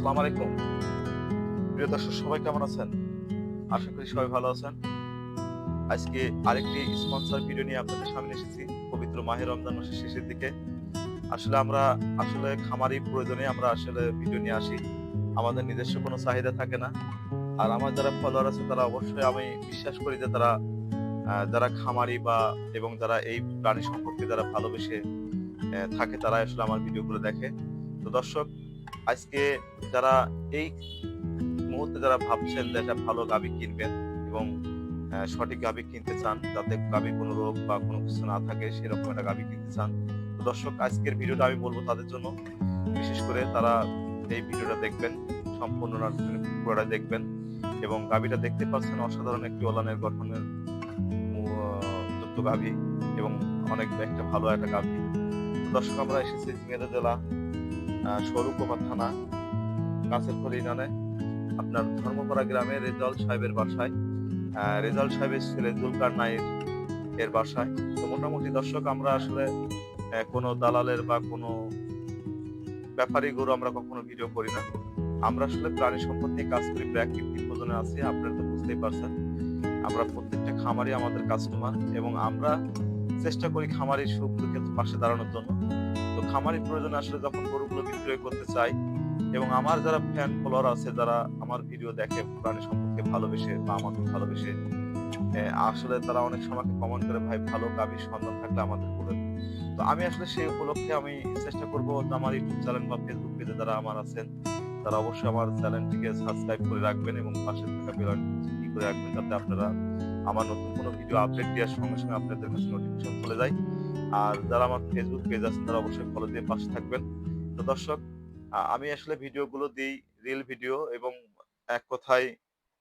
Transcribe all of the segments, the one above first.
আসসালামু আলাইকুম। প্রিয় দর্শক, সবাই কেমন আছেন? আশা করি সবাই ভালো আছেন। আজকে আরেকটি স্পন্সর ভিডিও নিয়ে আপনাদের সামনে এসেছি। পবিত্র মাহে রমজান মাসের শেষের দিকে। আমরা খামারি প্রয়োজনে আমরা আসলে ভিডিও নিয়ে আসি। আমাদের নিজস্ব কোনো চাহিদা থাকে না। আর আমার যারা ফলোয়ার আছে তারা অবশ্যই, আমি বিশ্বাস করি যে তারা যারা খামারি এবং যারা এই প্রাণী সম্পর্কে যারা ভালোবেসে থাকে তারাই আসলে আমার ভিডিওগুলো দেখে। তো দর্শক, আজকে যারা এই মুহূর্তে যারা ভাবছেন যে একটা ভালো গাভী কিনবেন এবং সঠিক গাভী কিনতে চান, যাতে গাভীর কোনো রোগ বা কোনো কিছু না থাকে, সেরকম একটা গাভী কিনতে চান। তো দর্শক, আজকের ভিডিওটা আমি বলবো তাদের জন্য। বিশেষ করে তারা এই ভিডিওটা দেখবেন, সম্পূর্ণ পুরোটা দেখবেন। এবং গাভীটা দেখতে পাচ্ছেন, অসাধারণ একটি ওলানের গঠনের যুক্ত গাভী এবং অনেক একটা ভালো একটা গাভী। দর্শক, আমরা এসেছি ঝিনাইদহ জেলা স্বরূপবাজার থানা কাছেরখোল ইউনিয়নে, আপনার ধর্মপাড়া গ্রামে রেজাউল সাহেবের বাসায়, রেজাউল সাহেবের ছেলে জুলকার নাইর এর বাসায়। তো মোটামুটি দর্শক, আমরা আসলে কোনো দালালের বা কোনো ব্যাপারী গরু আমরা কখনো ভিডিও করি না। আমরা আসলে প্রাণী সম্পদ নিয়ে কাজ করি, প্রাকৃতিক প্রয়োজনে আছি, আপনারা তো বুঝতেই পারছেন। আমরা প্রত্যেকটা খামারি আমাদের কাস্টমার এবং আমরা চেষ্টা করি খামারির সুখ দুঃখের পাশে দাঁড়ানোর জন্য। তো খামারি প্রয়োজনে আসলে যখন গরুগুলো বিক্রয় করতে চাই, এবং আমার যারা ফ্যান ফলোয়ার আছে, যারা আমার ভিডিও দেখে প্রাণী সম্পর্কে ভালোবেসে বা আমাকে ভালোবেসে, আসলে তারা অনেক সময় কমেন্ট করে, ভাই ভালো গাভীর সন্ধান থাকলে আমাদের বলেন। তো আমি আসলে সেই উপলক্ষে আমি চেষ্টা করবো আমার ইউটিউব চ্যানেল বা ফেসবুক পেজে যারা আমার আছেন, তারা অবশ্যই আমার চ্যানেলটিকে সাবস্ক্রাইব করে রাখবেন এবং পাশে থাকা বেল আইকনটি করে রাখবেন, যাতে আপনারা আমার নতুন কোনো ভিডিও আপডেট দেওয়ার সঙ্গে সঙ্গে আপনাদের কাছে নোটিফিকেশন চলে যায়। আর যারা আমার ফেসবুক পেজ আছেন তারা অবশ্যই ফলো দিয়ে পাশে থাকবেন। তো দর্শক, আমি আসলে ভিডিওগুলো দিই রিল ভিডিও এবং এক কথায়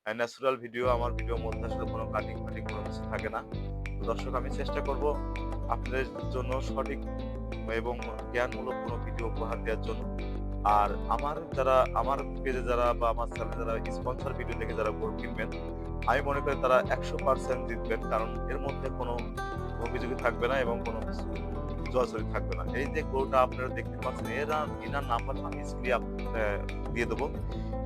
ন্যাচারাল ভিডিও। আমার ভিডিওর মধ্যে আসলে কোনো কাটিং ফাটিং কোনো কিছু থাকে না। তো দর্শক, আমি চেষ্টা করব আপনাদের জন্য সঠিক এবং জ্ঞানমূলক কোনো ভিডিও উপহার দেওয়ার জন্য। আর আমার পেজে যারা বা আমার চ্যানেলে যারা স্পন্সর ভিডিও থেকে যারা গরু কিনবেন, আমি মনে করি তারা 100% জিতবেন, কারণ এর মধ্যে কোনো অভিযোগই থাকবে না এবং কোনো কিছু জোরাজুরি থাকবে না। এই যে গরুটা আপনারা দেখতে পাচ্ছেন, এনার নাম্বার আমি স্ক্রিনে দিয়ে দেবো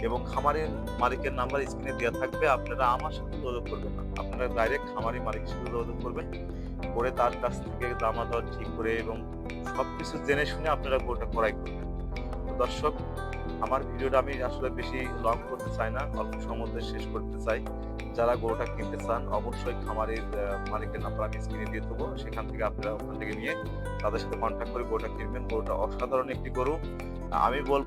এবং খামারের মালিকের নাম্বার স্ক্রিনে দেওয়া থাকবে। আপনারা আমার সাথে যোগাযোগ করবেন না, আপনারা ডাইরেক্ট খামারি মালিকের সাথে যোগাযোগ করবেন, করে তার কাছ থেকে দামাদর ঠিক করে এবং সবকিছু জেনে শুনে আপনারা গরুটা ক্রয় করবেন। তো দর্শক, আমার ভিডিওটা আমি আসলে বেশি লং করতে চাই না, অল্প সময়ের মধ্যে শেষ করতে চাই। যারা গরুটা কিনতে চান, অবশ্যই খামারের মালিকের নাম্বার আমি স্ক্রিনে দিয়ে দেবো, সেখান থেকে আপনারা ওখান থেকে নিয়ে তাদের সাথে কন্ট্যাক্ট করে গরুটা কিনবেন। গরুটা অসাধারণ একটি গরু। আমি বলবো